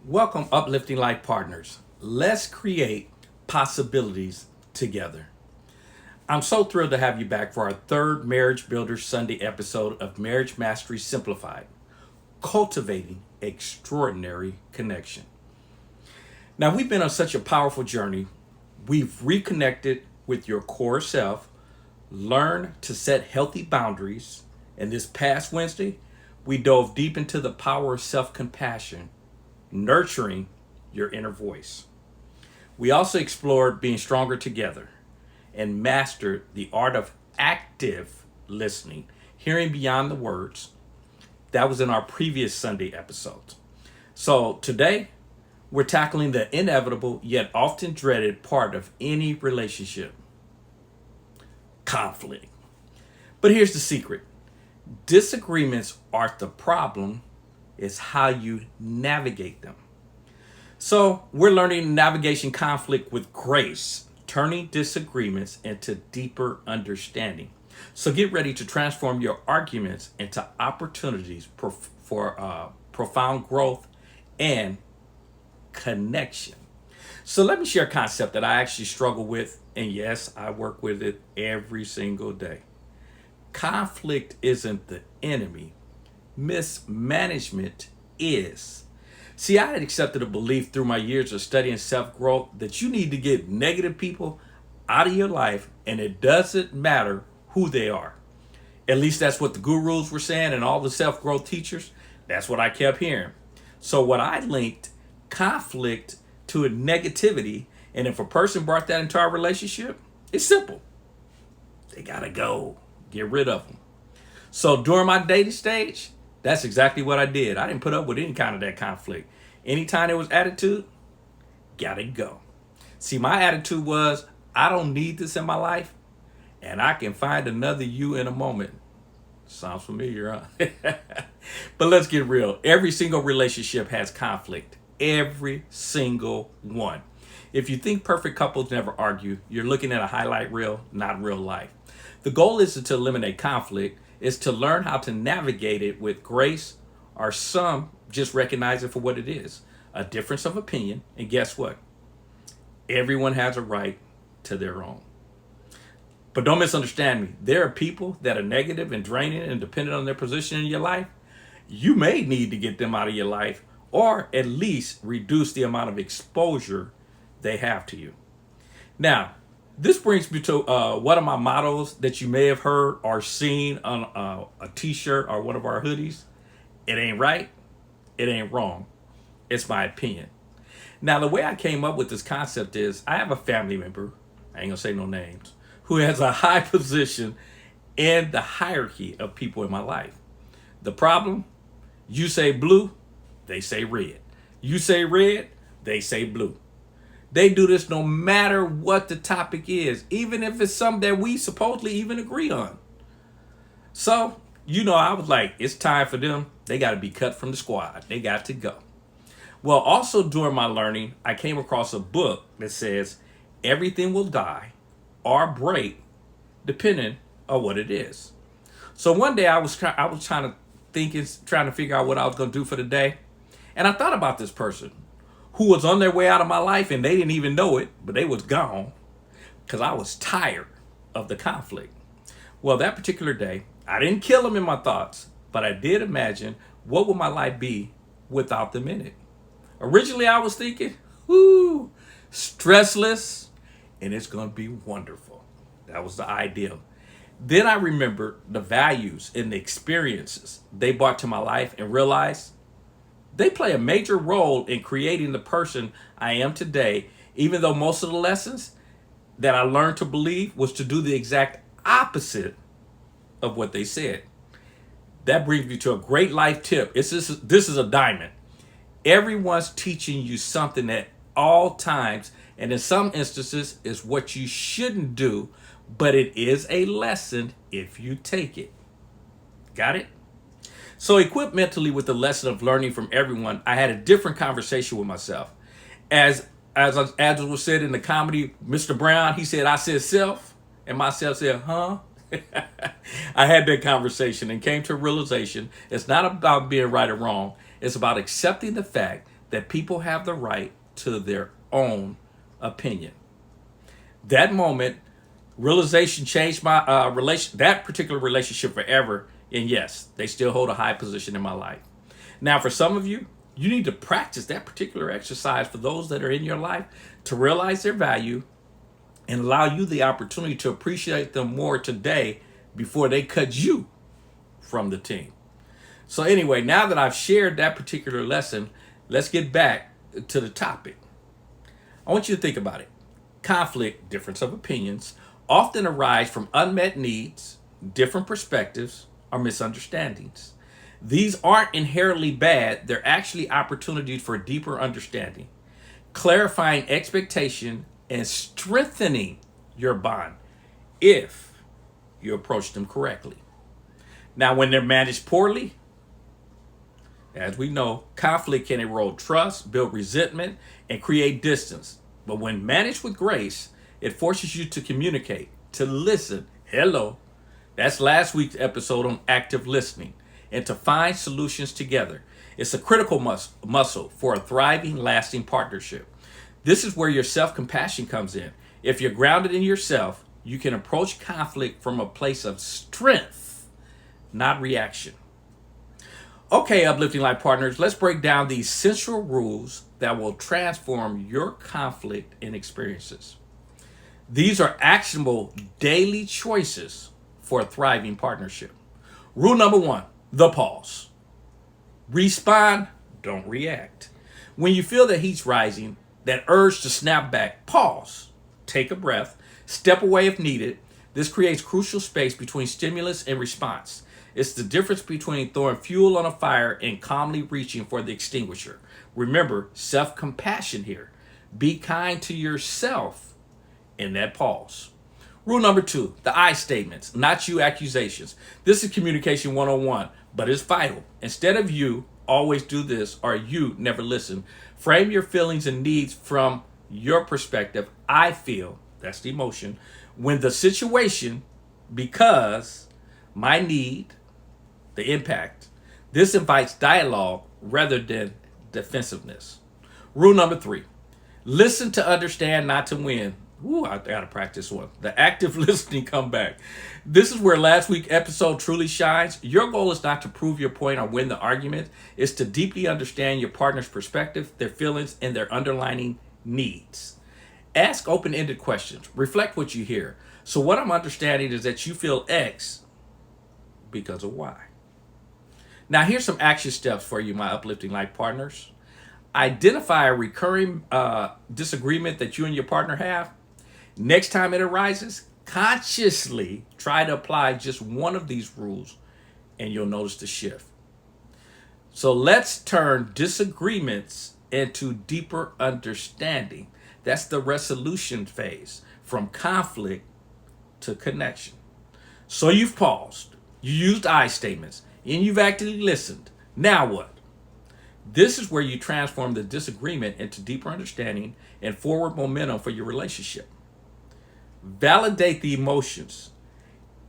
Welcome, Uplifting Life Partners. Let's create possibilities together. I'm so thrilled to have you back for our third Marriage Builder Sunday episode of Marriage Mastery Simplified, Cultivating Extraordinary Connection. Now, we've been on such a powerful journey. We've reconnected with your core self, learned to set healthy boundaries, and this past Wednesday, we dove deep into the power of self-compassion, nurturing your inner voice. We also explored being stronger together and mastered the art of active listening, hearing beyond the words. That was in our previous Sunday episodes. So today, we're tackling the inevitable yet often dreaded part of any relationship: conflict. But here's the secret: disagreements aren't the problem, it's how you navigate them. So, we're learning navigation conflict with grace, turning disagreements into deeper understanding. So, get ready to transform your arguments into opportunities for profound growth and connection. So, let me share a concept that I actually struggle with, and yes, I work with it every single day. Conflict isn't the enemy, mismanagement is. See, I had accepted a belief through my years of studying self-growth that you need to get negative people out of your life, and it doesn't matter who they are. At least that's what the gurus were saying, and all the self-growth teachers. That's what I kept hearing. So what I linked conflict to a negativity, and if a person brought that into our relationship, it's simple. They gotta go. Get rid of them. So during my dating stage, that's exactly what I did. I didn't put up with any kind of that conflict. Anytime there was attitude, gotta go. See, my attitude was, I don't need this in my life, and I can find another you in a moment. Sounds familiar, huh? But let's get real. Every single relationship has conflict. Every single one. If you think perfect couples never argue, you're looking at a highlight reel, not real life. The goal isn't to eliminate conflict, is to learn how to navigate it with grace, or some just recognize it for what it is: a difference of opinion. And guess what? Everyone has a right to their own. But don't misunderstand me. There are people that are negative and draining and dependent on their position in your life. You may need to get them out of your life, or at least reduce the amount of exposure they have to you. Now, this brings me to one of my mottos that you may have heard or seen on a t-shirt or one of our hoodies. It ain't right. It ain't wrong. It's my opinion. Now, the way I came up with this concept is I have a family member, I ain't gonna say no names, who has a high position in the hierarchy of people in my life. The problem: you say blue, they say red. You say red, they say blue. They do this no matter what the topic is, even if it's something that we supposedly even agree on. So, I was like, it's time for them. They got to be cut from the squad. They got to go. Well, also during my learning, I came across a book that says everything will die or break depending on what it is. So one day I was trying to figure out what I was going to do for the day. And I thought about this person who was on their way out of my life, and they didn't even know it, but they was gone because I was tired of the conflict. Well, that particular day, I didn't kill them in my thoughts, but I did imagine what would my life be without them in it. Originally, I was thinking, stressless, and it's going to be wonderful. That was the ideal. Then I remembered the values and the experiences they brought to my life and realized they play a major role in creating the person I am today, even though most of the lessons that I learned to believe was to do the exact opposite of what they said. That brings me to a great life tip. This is a diamond. Everyone's teaching you something at all times, and in some instances is what you shouldn't do, but it is a lesson if you take it. Got it? So equipped mentally with the lesson of learning from everyone, I had a different conversation with myself. As was said in the comedy, Mr. Brown, he said, I said self, and myself said, huh? I had that conversation and came to a realization it's not about being right or wrong. It's about accepting the fact that people have the right to their own opinion. That moment, realization changed my that particular relationship forever. And yes, they still hold a high position in my life. Now, for some of you, you need to practice that particular exercise for those that are in your life to realize their value and allow you the opportunity to appreciate them more today before they cut you from the team. So anyway, now that I've shared that particular lesson, let's get back to the topic. I want you to think about it. Conflict, difference of opinions, often arise from unmet needs, different perspectives, or misunderstandings. These aren't inherently bad, they're actually opportunities for deeper understanding, clarifying expectation, and strengthening your bond if you approach them correctly. Now, when they're managed poorly, as we know, conflict can erode trust, build resentment, and create distance. But when managed with grace, it forces you to communicate, to listen. Hello. That's last week's episode on active listening, and to find solutions together. It's a critical muscle for a thriving, lasting partnership. This is where your self-compassion comes in. If you're grounded in yourself, you can approach conflict from a place of strength, not reaction. Okay, Uplifting Life Partners, let's break down the essential rules that will transform your conflict and experiences. These are actionable daily choices for a thriving partnership. Rule number 1, the pause. Respond, don't react. When you feel the heat's rising, that urge to snap back, pause, take a breath, step away if needed. This creates crucial space between stimulus and response. It's the difference between throwing fuel on a fire and calmly reaching for the extinguisher. Remember, self-compassion here. Be kind to yourself in that pause. Rule number 2, the I statements, not you accusations. This is communication 101, but it's vital. Instead of you, always do this, or you never listen. Frame your feelings and needs from your perspective. I feel, that's the emotion, when the situation, because my need, the impact. This invites dialogue rather than defensiveness. Rule number 3, listen to understand, not to win. Ooh, I gotta practice one. The active listening comeback. This is where last week's episode truly shines. Your goal is not to prove your point or win the argument. It's to deeply understand your partner's perspective, their feelings, and their underlying needs. Ask open-ended questions. Reflect what you hear. So what I'm understanding is that you feel X because of Y. Now here's some action steps for you, my Uplifting Life Partners. Identify a recurring disagreement that you and your partner have. Next time it arises, consciously try to apply just one of these rules and you'll notice the shift. So let's turn disagreements into deeper understanding. That's the resolution phase, from conflict to connection. So you've paused, you used I statements, and you've actively listened. Now what? This is where you transform the disagreement into deeper understanding and forward momentum for your relationship. Validate the emotions.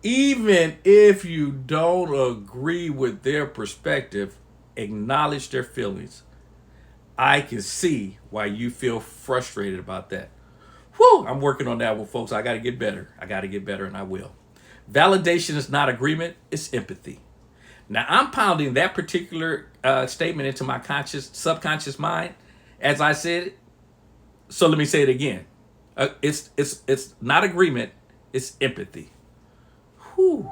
Even if you don't agree with their perspective, acknowledge their feelings. I can see why you feel frustrated about that. Whew, I'm working on that one, folks. I got to get better. And I will. Validation is not agreement, it's empathy. Now, I'm pounding that particular statement into my subconscious mind as I said it. So let me say it again. It's not agreement, it's empathy. Whew.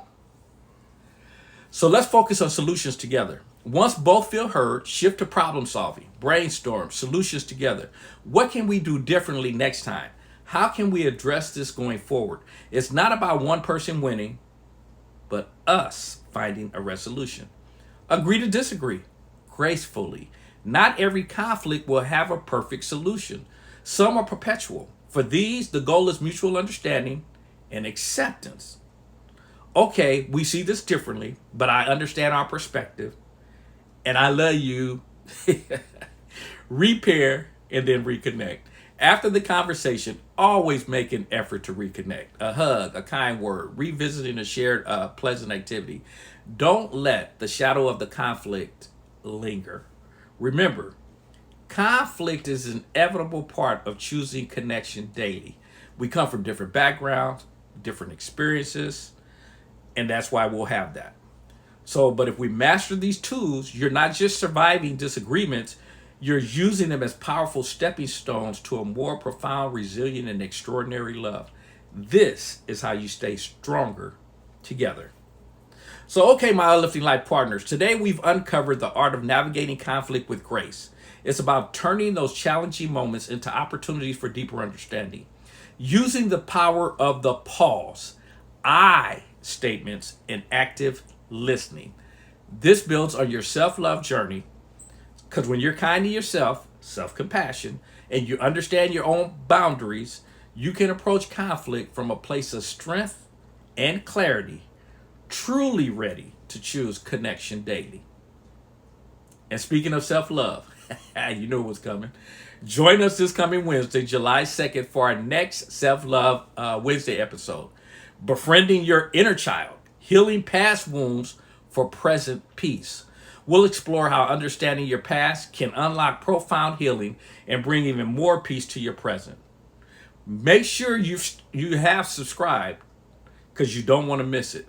So let's focus on solutions together. Once both feel heard, shift to problem solving, brainstorm, solutions together. What can we do differently next time? How can we address this going forward? It's not about one person winning, but us finding a resolution. Agree to disagree gracefully. Not every conflict will have a perfect solution. Some are perpetual. For these, the goal is mutual understanding and acceptance. Okay, we see this differently, but I understand our perspective, and I love you. Repair and then reconnect. After the conversation, always make an effort to reconnect. A hug, a kind word, revisiting a shared pleasant activity. Don't let the shadow of the conflict linger. Remember, Conflict is an inevitable part of choosing connection daily. We come from different backgrounds, different experiences, and that's why we'll have that. So, but if we master these tools, you're not just surviving disagreements, you're using them as powerful stepping stones to a more profound, resilient, and extraordinary love. This is how you stay stronger together. So, okay, my Uplifting Life Partners, today we've uncovered the art of navigating conflict with grace. It's about turning those challenging moments into opportunities for deeper understanding. Using the power of the pause, I statements, and active listening. This builds on your self-love journey, because when you're kind to yourself, self-compassion, and you understand your own boundaries, you can approach conflict from a place of strength and clarity, truly ready to choose connection daily. And speaking of self-love, you know what's coming. Join us this coming Wednesday, July 2nd, for our next Self-Love Wednesday episode. Befriending your inner child, healing past wounds for present peace. We'll explore how understanding your past can unlock profound healing and bring even more peace to your present. Make sure you have subscribed, because you don't want to miss it.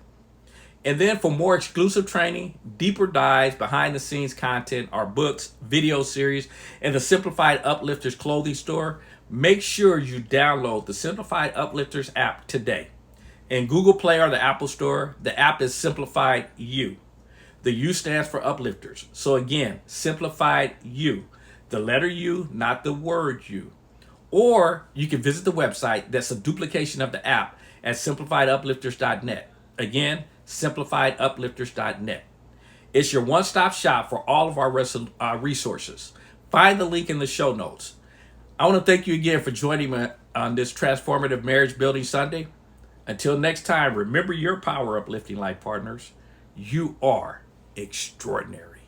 And then for more exclusive training, deeper dives, behind the scenes content, our books, video series, and the Simplified Uplifters clothing store, make sure you download the Simplified Uplifters app today. In Google Play or the Apple Store, the app is Simplified You. The U stands for Uplifters. So again, Simplified You. The letter U, not the word you. Or you can visit the website that's a duplication of the app at simplifieduplifters.net. Again, simplifieduplifters.net. It's your one-stop shop for all of our resources. Find the link in the show notes. I want to thank you again for joining me on this transformative marriage building Sunday. Until next time, remember your power, Uplifting Life Partners. You are extraordinary.